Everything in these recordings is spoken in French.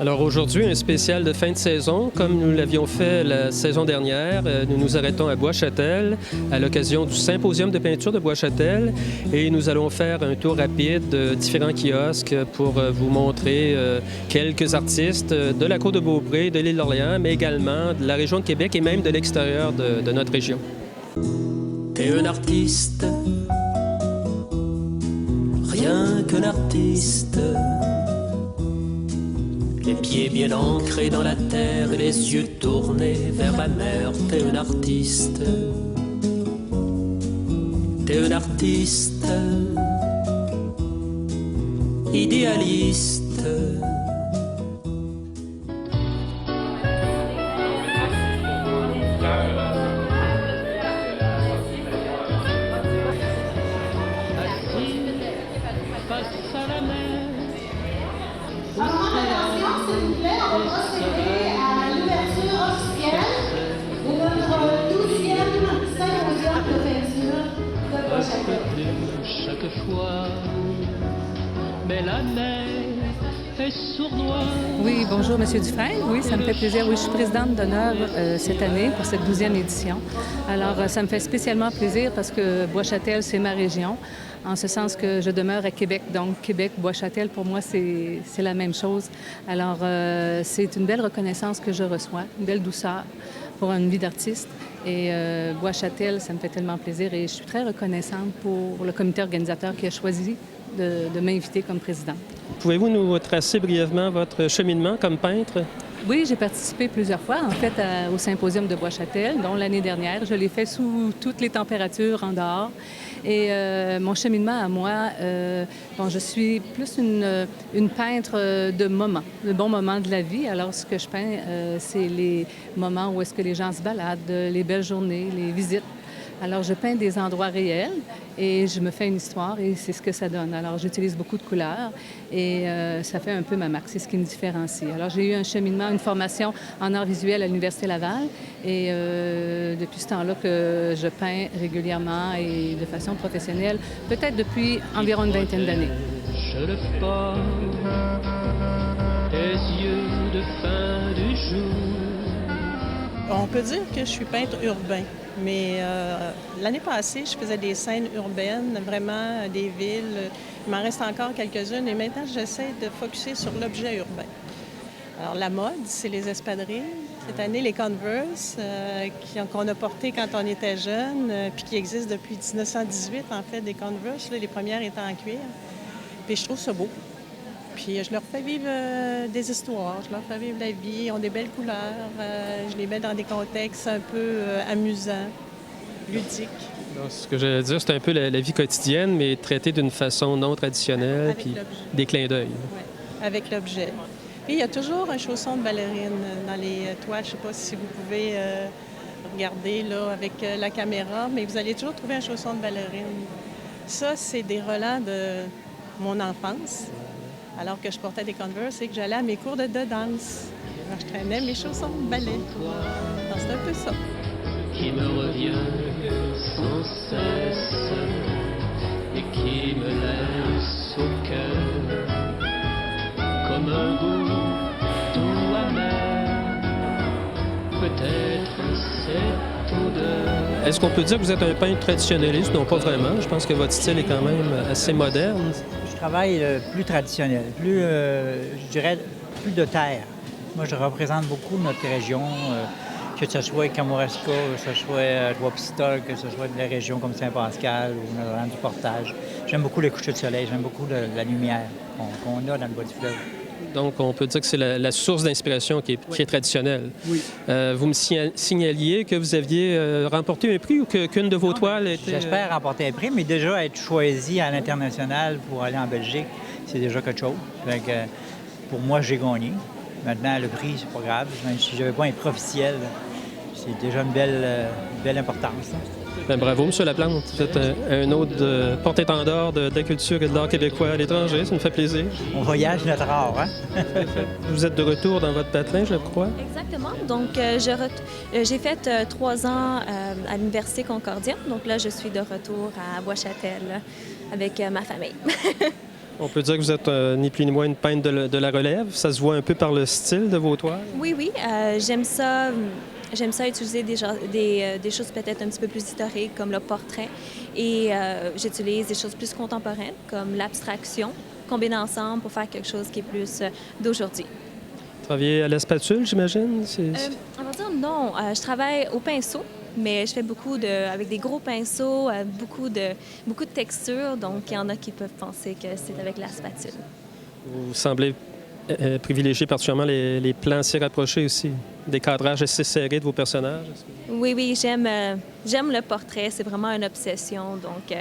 Alors aujourd'hui, un spécial de fin de saison. Comme nous l'avions fait la saison dernière, nous nous arrêtons à Bois-Châtel à l'occasion du symposium de peinture de Bois-Châtel et nous allons faire un tour rapide de différents kiosques pour vous montrer quelques artistes de la Côte-de-Beaupré, de l'île d'Orléans, mais également de la région de Québec et même de l'extérieur de notre région. T'es un artiste, rien qu'un artiste. Les pieds bien ancrés dans la terre et les yeux tournés vers la mer. T'es un artiste. T'es un artiste, idéaliste. Alors, attention, s'il vous plaît, on va procéder à l'ouverture officielle de notre 12e symposium de peinture de Bois-Châtel. Chaque fois, mais la mer est sournoise. Oui, bonjour, M. Dufresne. Oui, ça me fait plaisir. Oui, je suis présidente d'honneur cette année pour cette 12e édition. Alors, ça me fait spécialement plaisir parce que Bois-Châtel, c'est ma région, en ce sens que je demeure à Québec. Donc, Québec, Bois-Châtel, pour moi, c'est la même chose. Alors, c'est une belle reconnaissance que je reçois, une belle douceur pour une vie d'artiste. Et Bois-Châtel, ça me fait tellement plaisir et je suis très reconnaissante pour le comité organisateur qui a choisi de m'inviter comme présidente. Pouvez-vous nous tracer brièvement votre cheminement comme peintre? Oui, j'ai participé plusieurs fois, en fait, au symposium de Bois-Châtel, dont l'année dernière. Je l'ai fait sous toutes les températures en dehors. Et mon cheminement à moi, je suis plus une peintre de moments, de bons moments de la vie. Alors, ce que je peins, c'est les moments où est-ce que les gens se baladent, les belles journées, les visites. Alors, je peins des endroits réels et je me fais une histoire et c'est ce que ça donne. Alors, j'utilise beaucoup de couleurs et ça fait un peu ma marque. C'est ce qui me différencie. Alors, j'ai eu un cheminement, une formation en arts visuels à l'Université Laval et depuis ce temps-là que je peins régulièrement et de façon professionnelle, peut-être depuis environ une vingtaine d'années. Je le porte, tes yeux de fin du jour. On peut dire que je suis peintre urbain, mais l'année passée, je faisais des scènes urbaines, vraiment des villes. Il m'en reste encore quelques-unes et maintenant, j'essaie de focusser sur l'objet urbain. Alors, la mode, c'est les espadrilles. Cette année, les Converse qu'on a portés quand on était jeune, puis qui existent depuis 1918, en fait, des Converse, là, les premières étant en cuir. Puis je trouve ça beau. Puis je leur fais vivre des histoires, je leur fais vivre la vie, ils ont des belles couleurs, je les mets dans des contextes un peu amusants, ludiques. Donc, ce que j'allais dire, c'est un peu la vie quotidienne, mais traitée d'une façon non traditionnelle, Avec puis l'objet. des clins d'œil. Oui, avec l'objet. Et il y a toujours un chausson de ballerine dans les toiles. Je ne sais pas si vous pouvez regarder là, avec la caméra, mais vous allez toujours trouver un chausson de ballerine. Ça, c'est des relents de mon enfance. Alors que je portais des Converse et que j'allais à mes cours de danse. Alors, je traînais mes chaussons de ballet. Alors, c'est un peu ça. Qui me revient sans cesse et qui me laisse au cœur comme un goût doux amer. Peut-être cette odeur. Est-ce qu'on peut dire que vous êtes un peintre traditionnaliste? Non, pas vraiment. Je pense que votre style est quand même assez moderne. Je travaille plus traditionnel, je dirais, plus de terre. Moi, je représente beaucoup notre région, que ce soit Kamouraska, que ce soit Trois-Pistoles, que ce soit de la région comme Saint-Pascal ou Notre-Dame du Portage. J'aime beaucoup les couchers de soleil, j'aime beaucoup la lumière qu'on a dans le bas du fleuve. Donc, on peut dire que c'est la source d'inspiration qui est traditionnelle. Oui. Vous me signaliez que vous aviez remporté un prix ou qu'une de vos toiles était... J'espère remporter un prix, mais déjà être choisi à l'international pour aller en Belgique, c'est déjà quelque chose. Donc, pour moi, j'ai gagné. Maintenant, le prix, c'est pas grave. Même si je n'avais pas un prix officiel, c'est déjà une belle importance. Bien, bravo, M. Laplante. Vous êtes un autre porte-étendard de la culture et de l'art québécois à l'étranger. Ça me fait plaisir. On voyage notre art, hein? Vous êtes de retour dans votre patelin, je crois. Exactement. Donc, j'ai fait 3 ans à l'Université Concordia. Donc là, je suis de retour à Bois-Châtel avec ma famille. On peut dire que vous êtes ni plus ni moins une peintre de la relève. Ça se voit un peu par le style de vos toiles. Oui, oui, j'aime ça. J'aime ça utiliser des choses peut-être un petit peu plus historiques, comme le portrait. Et j'utilise des choses plus contemporaines, comme l'abstraction, combinée ensemble pour faire quelque chose qui est plus d'aujourd'hui. Travailler à la spatule, j'imagine? On va dire non. Je travaille au pinceau, mais je fais avec des gros pinceaux, beaucoup de textures. Donc, il y en a qui peuvent penser que c'est avec la spatule. Vous semblez privilégier particulièrement les plans assez rapprochés aussi, des cadrages assez serrés de vos personnages. Oui, oui, j'aime le portrait. C'est vraiment une obsession. Donc,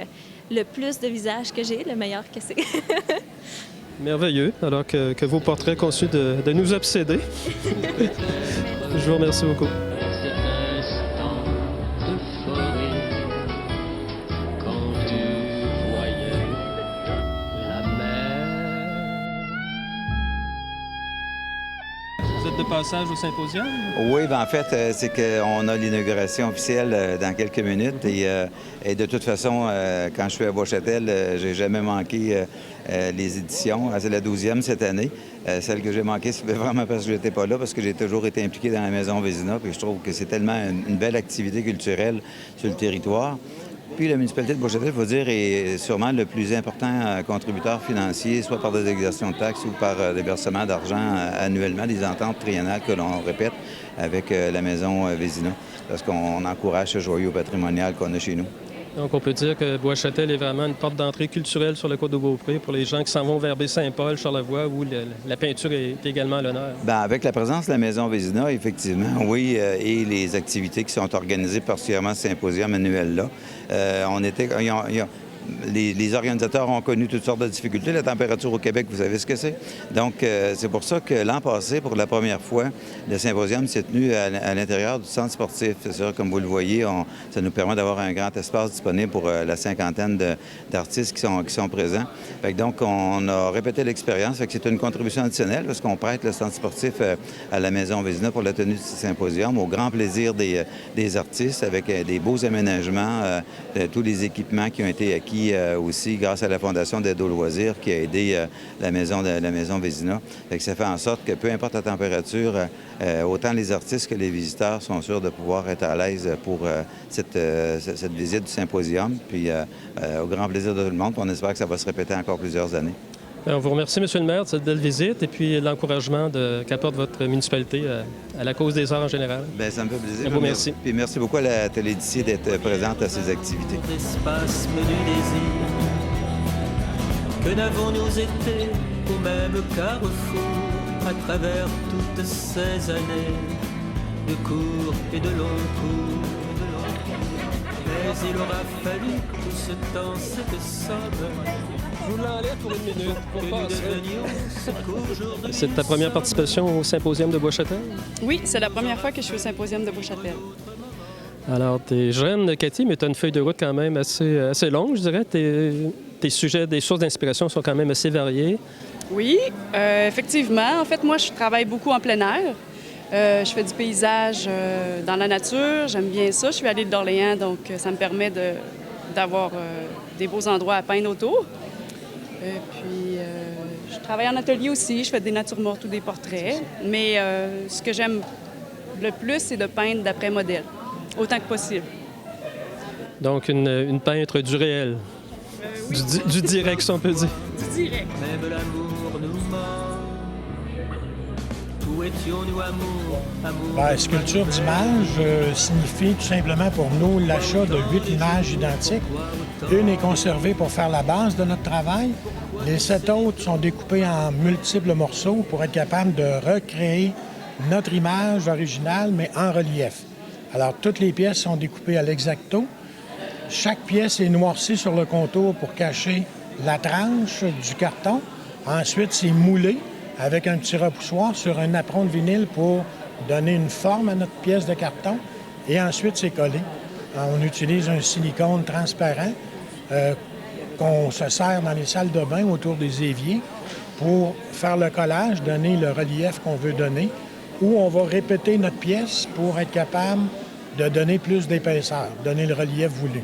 le plus de visages que j'ai, le meilleur que c'est. Merveilleux. Alors que vos portraits continuent de nous obséder. Je vous remercie beaucoup. Vous êtes de passage au symposium? Oui, bien en fait, c'est qu'on a l'inauguration officielle dans quelques minutes et de toute façon, quand je suis à Bois-Châtel, j'ai jamais manqué les éditions. C'est la 12e cette année. Celle que j'ai manquée, c'est vraiment parce que je n'étais pas là, parce que j'ai toujours été impliqué dans la Maison Vézina, puis je trouve que c'est tellement une belle activité culturelle sur le territoire. Puis la municipalité de Bois-Châtel, il faut dire, est sûrement le plus important contributeur financier, soit par des exercions de taxes ou par des versements d'argent annuellement, des ententes triennales que l'on répète avec la Maison Vézina, parce qu'on encourage ce joyau patrimonial qu'on a chez nous. Donc, on peut dire que Bois-Châtel est vraiment une porte d'entrée culturelle sur le côte de Beaupré pour les gens qui s'en vont vers Baie-Saint-Paul, Charlevoix, où la peinture est également à l'honneur. Bien, avec la présence de la Maison Vézina, effectivement, oui, et les activités qui sont organisées, particulièrement ce symposium annuel-là, les organisateurs ont connu toutes sortes de difficultés. La température au Québec, vous savez ce que c'est. Donc, c'est pour ça que l'an passé, pour la première fois, le symposium s'est tenu à l'intérieur du centre sportif. C'est sûr, comme vous le voyez, ça nous permet d'avoir un grand espace disponible pour la cinquantaine d'artistes qui sont présents. Fait que donc, on a répété l'expérience. Fait que c'est une contribution additionnelle parce qu'on prête le centre sportif à la Maison Vézina pour la tenue de ce symposium, au grand plaisir des artistes, avec des beaux aménagements, tous les équipements qui ont été acquis aussi grâce à la Fondation d'aide aux loisirs qui a aidé la Maison Vézina. Ça fait en sorte que peu importe la température, autant les artistes que les visiteurs sont sûrs de pouvoir être à l'aise pour cette visite du symposium. Puis au grand plaisir de tout le monde, on espère que ça va se répéter encore plusieurs années. On vous remercie, M. le maire, de cette belle visite et puis l'encouragement qu'apporte votre municipalité à la cause des arts en général. Bien, ça me fait plaisir. Je vous remercie. Puis merci beaucoup à la télé d'ici d'être présente à ces activités. D'espace du désir, que n'avons-nous été au même carrefour à travers toutes ces années de cours et de longs cours. Mais il aura fallu tout ce temps, cette somme. Je vous l'enlève pour une minute. Que nous devenions ce qu'aujourd'hui. C'est ta première participation au symposium de Bois-Châtel? Oui, c'est la première fois que je suis au symposium de Bois-Châtel. Alors, tu es jeune, Cathy, mais tu as une feuille de route quand même assez longue, je dirais. Tes sujets, des sources d'inspiration sont quand même assez variées. Oui, effectivement. En fait, moi, je travaille beaucoup en plein air. Je fais du paysage dans la nature. J'aime bien ça. Je suis à l'île d'Orléans, donc ça me permet d'avoir des beaux endroits à peindre autour. Puis, je travaille en atelier aussi. Je fais des natures mortes ou des portraits. Mais ce que j'aime le plus, c'est de peindre d'après modèle, autant que possible. Donc, une peintre du réel, Oui. du direct, si on peut dire. Du direct. Même l'amour nous ment. Où étions-nous, amour? Sculpture d'image signifie tout simplement pour nous l'achat de 8 images identiques. Une est conservée pour faire la base de notre travail. Les 7 autres sont découpées en multiples morceaux pour être capable de recréer notre image originale, mais en relief. Alors, toutes les pièces sont découpées à l'exacto. Chaque pièce est noircie sur le contour pour cacher la tranche du carton. Ensuite, c'est moulé avec un petit repoussoir sur un apron de vinyle pour donner une forme à notre pièce de carton. Et ensuite, c'est collé. On utilise un silicone transparent qu'on se sert dans les salles de bain autour des éviers pour faire le collage, donner le relief qu'on veut donner, ou on va répéter notre pièce pour être capable de donner plus d'épaisseur, donner le relief voulu.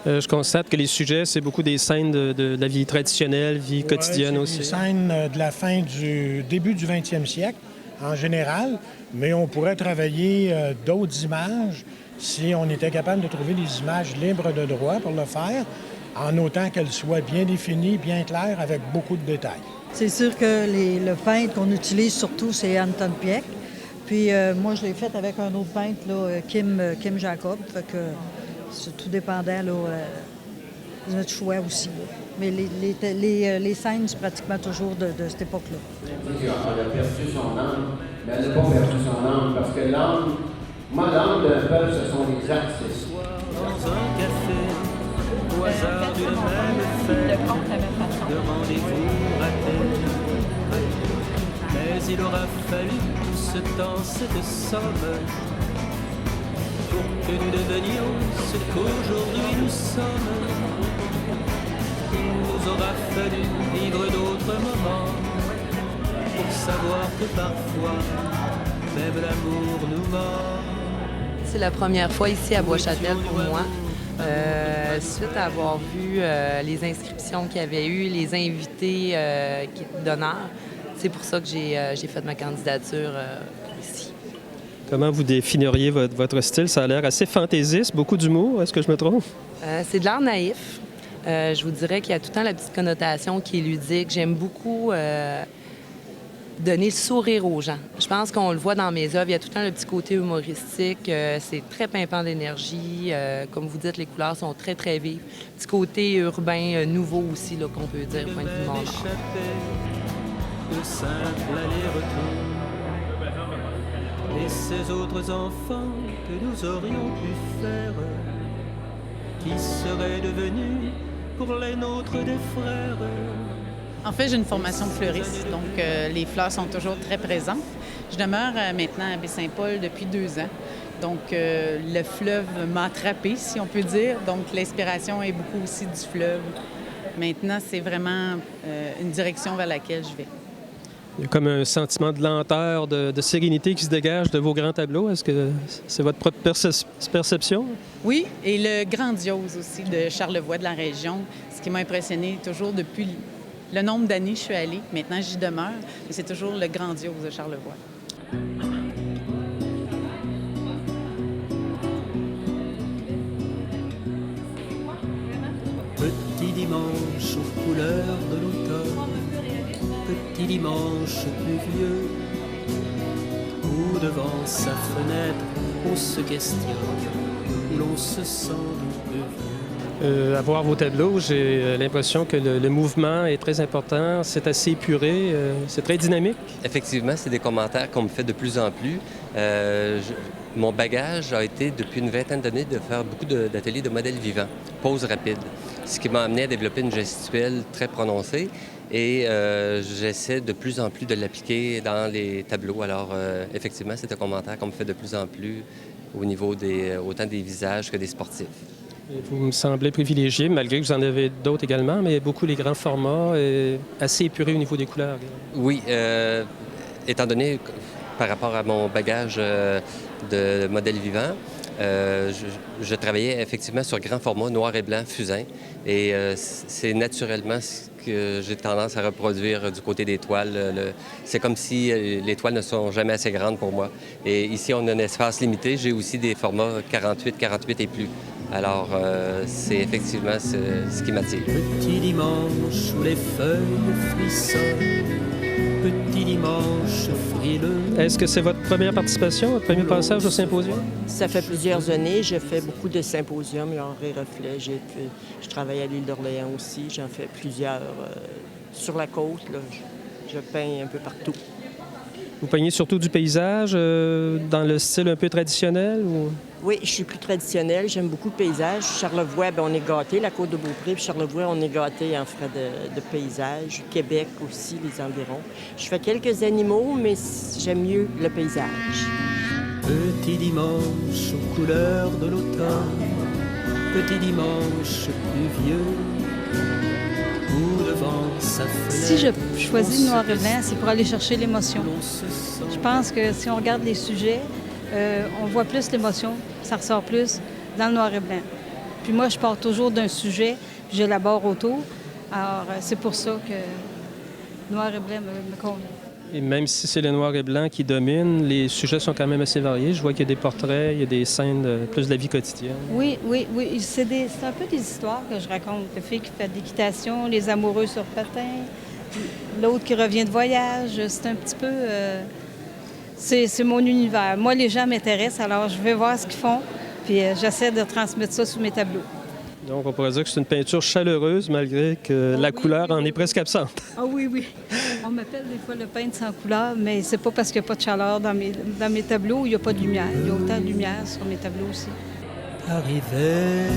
Je constate que les sujets, c'est beaucoup des scènes de la vie traditionnelle, vie quotidienne aussi. Des scènes de la fin du début du 20e siècle, en général, mais on pourrait travailler d'autres images si on était capable de trouver des images libres de droit pour le faire, en autant qu'elles soient bien définies, bien claires, avec beaucoup de détails. C'est sûr que le peintre qu'on utilise surtout, c'est Anton Pieck. Puis moi, je l'ai fait avec un autre peintre, là, Kim Jacob. Fait que c'est tout dépendant là, de notre choix aussi. Là. Mais les scènes, c'est pratiquement toujours de cette époque-là. Elle a perçu son âme, mais elle n'a pas perçu son âme parce que l'âme, l'âme d'un peuple, ce sont les artistes. Dans un café, au hasard d'une même fête, de rendez-vous ratés. Mais il aura fallu tout ce temps, cette somme, pour que nous devenions ce qu'aujourd'hui nous sommes. Il nous aura fallu vivre d'autres moments pour savoir que parfois, même l'amour nous ment. C'est la première fois ici à Bois-Châtel pour moi. Suite à avoir vu les inscriptions qu'il y avait eu, les invités d'honneur, c'est pour ça que j'ai fait ma candidature ici. Comment vous définiriez votre style? Ça a l'air assez fantaisiste, beaucoup d'humour. Est-ce que je me trompe? C'est de l'art naïf. Je vous dirais qu'il y a tout le temps la petite connotation qui est ludique. J'aime beaucoup donner le sourire aux gens. Je pense qu'on le voit dans mes œuvres. Il y a tout le temps le petit côté humoristique. C'est très pimpant d'énergie. Comme vous dites, les couleurs sont très, très vives. Petit côté urbain nouveau aussi, là, qu'on peut dire, point de vue de mon art. De simple aller-retour. Et ces autres enfants que nous aurions pu faire, qui seraient devenus pour les nôtres des frères. En fait, j'ai une formation de fleuriste, donc les fleurs sont toujours très présentes. Je demeure maintenant à Baie-Saint-Paul depuis 2 ans. Donc, le fleuve m'a attrapée, si on peut dire. Donc, l'inspiration est beaucoup aussi du fleuve. Maintenant, c'est vraiment une direction vers laquelle je vais. Il y a comme un sentiment de lenteur, de sérénité qui se dégage de vos grands tableaux. Est-ce que c'est votre propre perception? Oui, et le grandiose aussi de Charlevoix, de la région. Ce qui m'a impressionné toujours depuis le nombre d'années que je suis allée. Maintenant, j'y demeure, mais c'est toujours le grandiose de Charlevoix. Petit dimanche aux couleurs de l'automne, petit dimanche pluvieux, où devant sa fenêtre on se questionne, où l'on se sent À voir vos tableaux, j'ai l'impression que le mouvement est très important, c'est assez épuré, c'est très dynamique. Effectivement, c'est des commentaires qu'on me fait de plus en plus. Mon bagage a été, depuis une vingtaine d'années, de faire beaucoup d'ateliers de modèles vivants, pose rapide, ce qui m'a amené à développer une gestuelle très prononcée et j'essaie de plus en plus de l'appliquer dans les tableaux. Alors, effectivement, c'est un commentaire qu'on me fait de plus en plus au niveau autant des visages que des sportifs. Vous me semblez privilégié, malgré que vous en avez d'autres également, mais beaucoup les grands formats, assez épurés au niveau des couleurs. Oui, étant donné, par rapport à mon bagage de modèle vivant, je travaillais effectivement sur grand format, noir et blanc, fusain, et c'est naturellement ce que j'ai tendance à reproduire du côté des toiles. C'est comme si les toiles ne sont jamais assez grandes pour moi. Et ici, on a un espace limité. J'ai aussi des formats 48 et plus. Alors, c'est effectivement ce qui m'attire. Petit dimanche où les feuilles frissonnent, petit dimanche frileux. Est-ce que c'est votre première participation, votre premier passage au symposium? Ça fait plusieurs années. Je fais beaucoup de symposiums, genre et reflets. Je travaille à l'île d'Orléans aussi. J'en fais plusieurs sur la côte. Là. Je peins un peu partout. Vous peignez surtout du paysage, dans le style un peu traditionnel? Ou... Oui, je suis plus traditionnelle. J'aime beaucoup le paysage. Charlevoix, bien, on est gâtés. La Côte-de-Beaupré, puis Charlevoix, on est gâtés en frais de paysage. Québec aussi, les environs. Je fais quelques animaux, mais j'aime mieux le paysage. Petit dimanche aux couleurs de l'automne, petit dimanche pluvieux, où devant sa fenêtre... Si je choisis le noir et blanc, c'est pour aller chercher l'émotion. Je pense que si on regarde les sujets, on voit plus l'émotion, ça ressort plus dans le noir et blanc. Puis moi, je pars toujours d'un sujet, puis j'élabore autour. Alors, c'est pour ça que noir et blanc me convient. Et même si c'est le noir et blanc qui domine, les sujets sont quand même assez variés. Je vois qu'il y a des portraits, il y a des scènes plus de la vie quotidienne. Oui. C'est un peu des histoires que je raconte. La fille qui fait de l'équitation, les amoureux sur patin, l'autre qui revient de voyage. C'est un petit peu... c'est mon univers. Moi, les gens m'intéressent, alors je vais voir ce qu'ils font, puis j'essaie de transmettre ça sous mes tableaux. Donc, on pourrait dire que c'est une peinture chaleureuse, malgré que la couleur en est presque absente. Ah oui. On m'appelle des fois le peintre sans couleur, mais c'est pas parce qu'il n'y a pas de chaleur dans mes tableaux, il n'y a pas de lumière. Il y a autant de lumière sur mes tableaux aussi. Arrivé.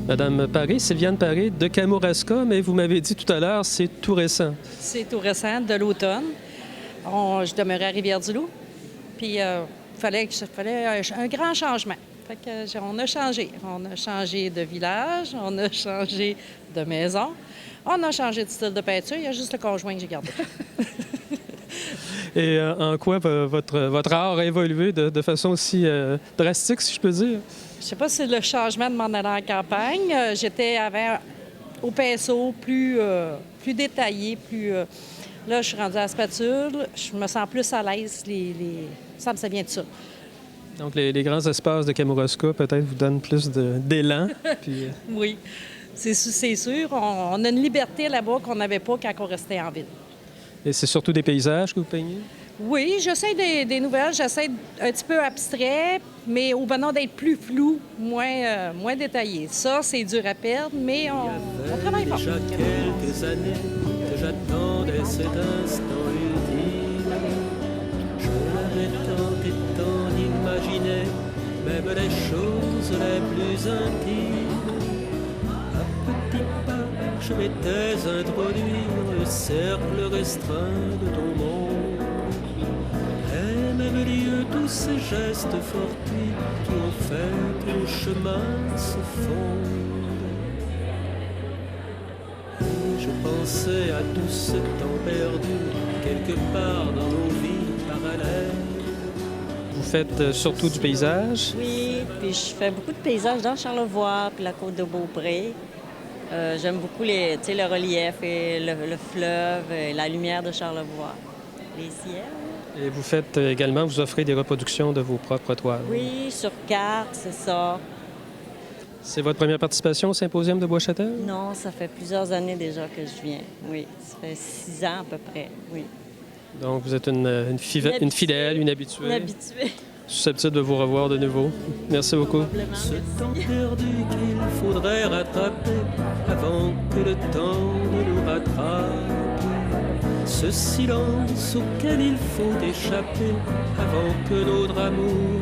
Madame Paré, Sylviane Paré de Kamouraska, mais vous m'avez dit tout à l'heure, c'est tout récent. C'est tout récent, de l'automne. Je demeurais à Rivière-du-Loup, puis il fallait un grand changement. Fait que on a changé. On a changé de village, on a changé de maison, on a changé de style de peinture. Il y a juste le conjoint que j'ai gardé. Et en quoi votre art a évolué de façon aussi drastique, si je peux dire? Je sais pas si c'est le changement de m'en aller en campagne. J'étais avant au pinceau, plus détaillé, Là, je suis rendue à la spatule. Je me sens plus à l'aise. Ça vient de ça. Donc, les grands espaces de Kamouraska, peut-être, vous donnent plus d'élan. Puis... Oui, c'est sûr. On a une liberté là-bas qu'on n'avait pas quand on restait en ville. Et c'est surtout des paysages que vous peignez? Oui, j'essaie des nouvelles. J'essaie un petit peu abstrait, mais au venant d'être plus flou, moins détaillé. Ça, c'est dur à perdre, mais on travaille fort. Il y a déjà quelques années que j'attendais cet instant ultime. Je l'avais tant et tant d'imaginer, même les choses les plus intimes. À petits pas, je m'étais introduit dans le cercle restreint de ton monde. Et même lieu, tous ces gestes fortuits qui ont fait que nos chemins se fondent. Et je pensais à tout ce temps perdu, quelque part dans nos vies parallèles. Vous faites surtout du paysage? Oui, puis je fais beaucoup de paysages dans Charlevoix, puis la côte de Beaupré. J'aime beaucoup le relief et le fleuve et la lumière de Charlevoix, les ciels. Et vous faites également, vous offrez des reproductions de vos propres toiles. Oui, sur carte, c'est ça. C'est votre première participation au Symposium de Bois-Châtel? Non, ça fait plusieurs années déjà que je viens, oui. Ça fait 6 ans à peu près, oui. Donc, vous êtes une fidèle, une habituée. Une habituée. Susceptible de vous revoir de nouveau. Merci beaucoup. Ce temps perdu qu'il faudrait rattraper avant que le temps ne nous rattrape. Ce silence auquel il faut échapper avant que notre amour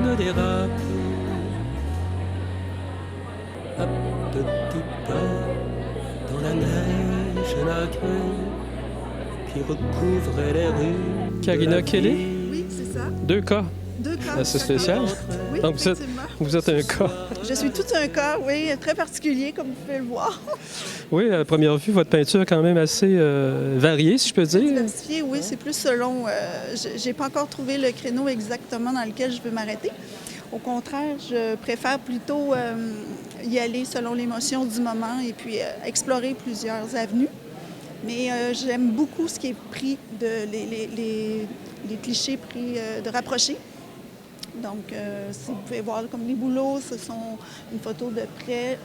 ne dérape. À petits pas, dans la neige nacrée qui recouvrait les rues. Karina Kelly? Oui, c'est ça. 2 cas. 2 cas. Assez spécial. Oui, donc, vous êtes un cas. Je suis tout un cas, oui, très particulier, comme vous pouvez le voir. Oui, à première vue, votre peinture est quand même assez variée, si je peux dire. Diversifié, oui, c'est plus selon... j'ai pas encore trouvé le créneau exactement dans lequel je veux m'arrêter. Au contraire, je préfère plutôt y aller selon l'émotion du moment et puis explorer plusieurs avenues. Mais j'aime beaucoup ce qui est pris, les clichés pris de rapprocher. Donc, si vous pouvez voir comme les bouleaux, ce sont une photo de près,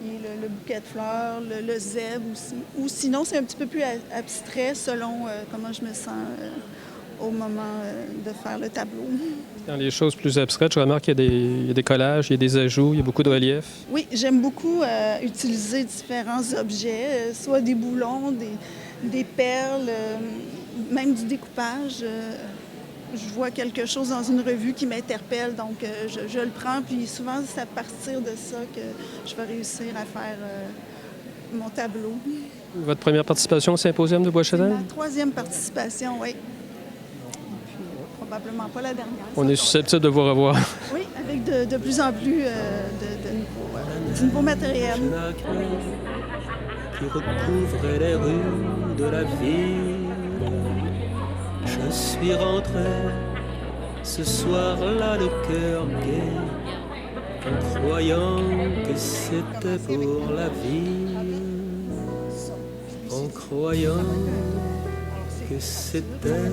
et le bouquet de fleurs, le zèbre aussi. Ou sinon, c'est un petit peu plus abstrait selon comment je me sens au moment de faire le tableau. Dans les choses plus abstraites, je remarque qu'il y a des collages, il y a des ajouts, il y a beaucoup de relief. Oui, j'aime beaucoup utiliser différents objets, soit des boulons, des perles, même du découpage. Je vois quelque chose dans une revue qui m'interpelle, donc je le prends, puis souvent c'est à partir de ça que je vais réussir à faire mon tableau. Votre première participation au Symposium de Bois-Châtel? Ma 3e participation, oui. probablement pas la dernière. On est susceptible de vous revoir. Oui, avec de plus en plus du nouveau matériel. Qui recouvrait les rues de la ville. Je suis rentré ce soir-là le cœur gai, en croyant que c'était pour la vie, en croyant que c'était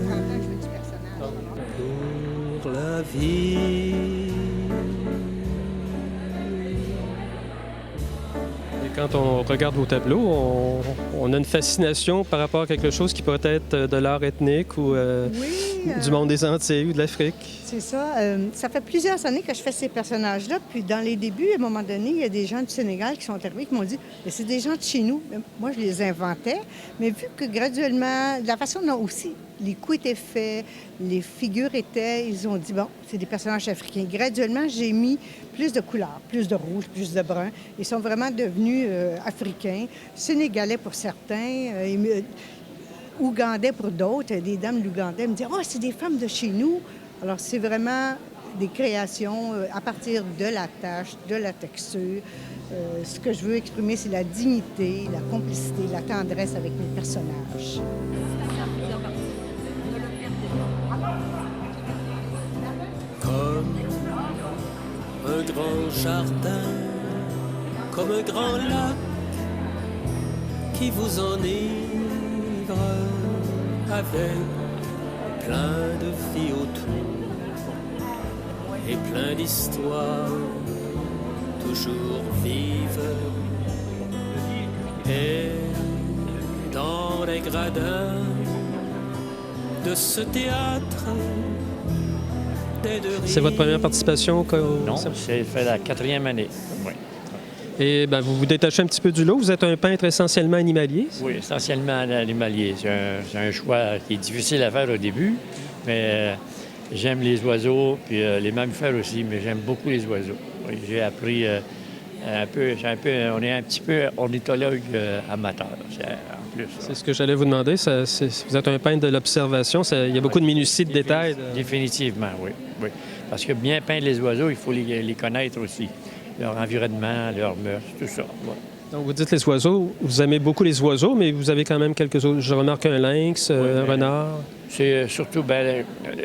pour la vie. Quand on regarde vos tableaux, on a une fascination par rapport à quelque chose qui peut être de l'art ethnique ou du monde des Antilles ou de l'Afrique. C'est ça. Ça fait plusieurs années que je fais ces personnages-là. Puis dans les débuts, à un moment donné, il y a des gens du Sénégal qui sont arrivés qui m'ont dit « c'est des gens de chez nous ». Moi, je les inventais. Mais vu que graduellement, de la façon dont aussi les coups étaient faits, les figures étaient, ils ont dit « bon, c'est des personnages africains ». Graduellement, j'ai mis plus de couleurs, plus de rouge, plus de brun. Ils sont vraiment devenus africains, sénégalais pour certains, ougandais pour d'autres. Des dames d'Ougandais me disaient « oh, c'est des femmes de chez nous ». Alors, c'est vraiment des créations à partir de la tâche, de la texture. Ce que je veux exprimer, c'est la dignité, la complicité, la tendresse avec mes personnages. Comme un grand jardin, comme un grand lac qui vous enivre avec plein de vie autour et plein d'histoires toujours vives. Et dans les gradins de ce théâtre, c'est votre première participation? Non, c'est fait la 4e année. Oui. Et bien, vous vous détachez un petit peu du lot. Vous êtes un peintre essentiellement animalier? Oui, essentiellement animalier. C'est un choix qui est difficile à faire au début, mais j'aime les oiseaux, puis les mammifères aussi, mais j'aime beaucoup les oiseaux. Oui, j'ai appris on est un petit peu ornithologue amateur, en plus. C'est ce que j'allais vous demander. Vous êtes un peintre de l'observation. Il y a beaucoup de minutie, de détails. Définitivement, oui. Parce que bien peindre les oiseaux, il faut les connaître aussi. Leur environnement, leurs mœurs, tout ça. Ouais. Donc, vous dites les oiseaux. Vous aimez beaucoup les oiseaux, mais vous avez quand même quelques autres. Je remarque un lynx, un renard. C'est surtout,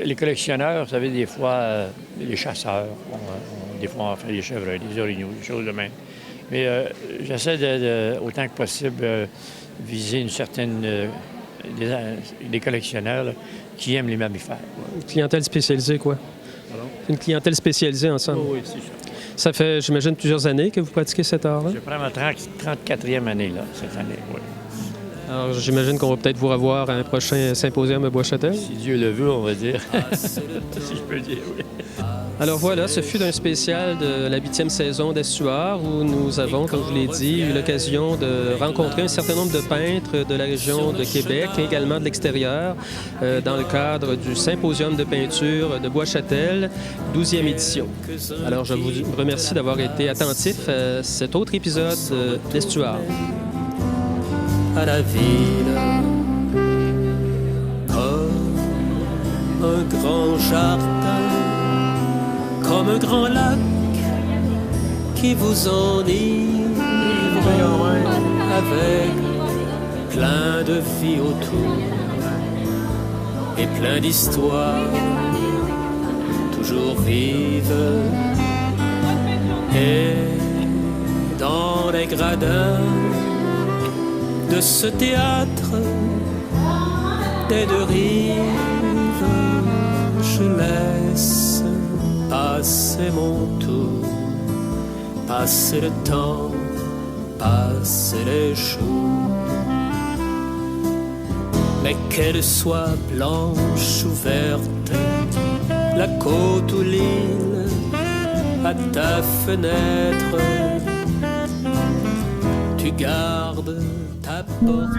les collectionneurs, vous savez, des fois, les chasseurs, des fois, on fait des chevreuils, des orignaux, des choses de même. Mais j'essaie autant que possible, viser une certaine... des collectionneurs là, qui aiment les mammifères. Une clientèle spécialisée, quoi? Pardon? Une clientèle spécialisée ensemble? Oui, c'est ça. Ça fait, j'imagine, plusieurs années que vous pratiquez cet art-là? Je prends ma 34e année, là, cette année, oui. Alors, j'imagine qu'on va peut-être vous revoir à un prochain symposium à Bois-Châtel? Si Dieu le veut, on va dire. Si je peux dire, oui. Alors voilà, ce fut un spécial de la 8e saison d'Estuaire où nous avons, comme je vous l'ai dit, eu l'occasion de rencontrer un certain nombre de peintres de la région de Québec et également de l'extérieur dans le cadre du Symposium de peinture de Bois-Châtel, 12e édition. Alors je vous remercie d'avoir été attentifs à cet autre épisode d'Estuaire. À la ville, comme un grand jardin, comme un grand lac qui vous enivre avec plein de vie autour et plein d'histoires toujours vives. Et dans les gradins de ce théâtre des deux rives, je laisse passer mon tour, passer le temps, passer les jours. Mais qu'elle soit blanche ou verte, la côte ou l'île, à ta fenêtre, tu gardes ta porte.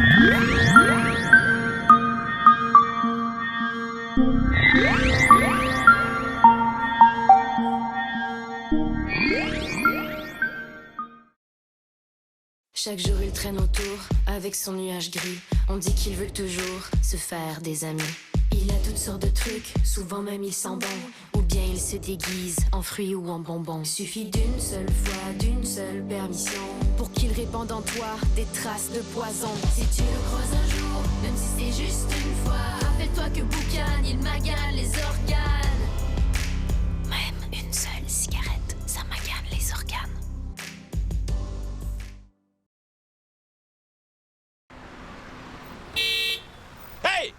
Chaque jour il traîne autour avec son nuage gris. On dit qu'il veut toujours se faire des amis. Il a toutes sortes de trucs, souvent même ils sont bons. Ou bien ils se déguisent en fruits ou en bonbons. Suffit d'une seule fois, d'une seule permission pour qu'ils répandent en toi des traces de poison. Si tu le croises un jour, même si c'est juste une fois, rappelle-toi que boucan, il magane les organes. Même une seule cigarette, ça magane les organes. Hey!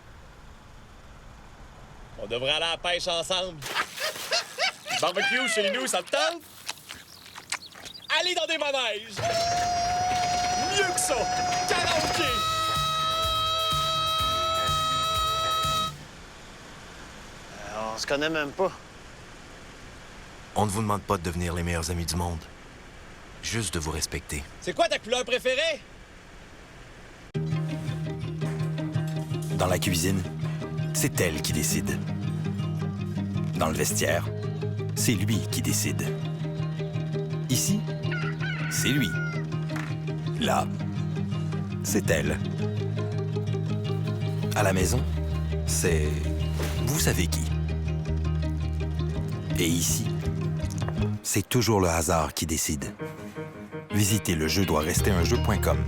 On devrait aller à la pêche ensemble. Barbecue chez nous, ça te tente? Aller dans des manèges! Mieux que ça! Karaoké! On se connaît même pas. On ne vous demande pas de devenir les meilleurs amis du monde. Juste de vous respecter. C'est quoi ta couleur préférée? Dans la cuisine, c'est elle qui décide. Dans le vestiaire, c'est lui qui décide. Ici, c'est lui. Là, c'est elle. À la maison, c'est... vous savez qui. Et ici, c'est toujours le hasard qui décide. Visitez le jeu doit rester un jeu.com.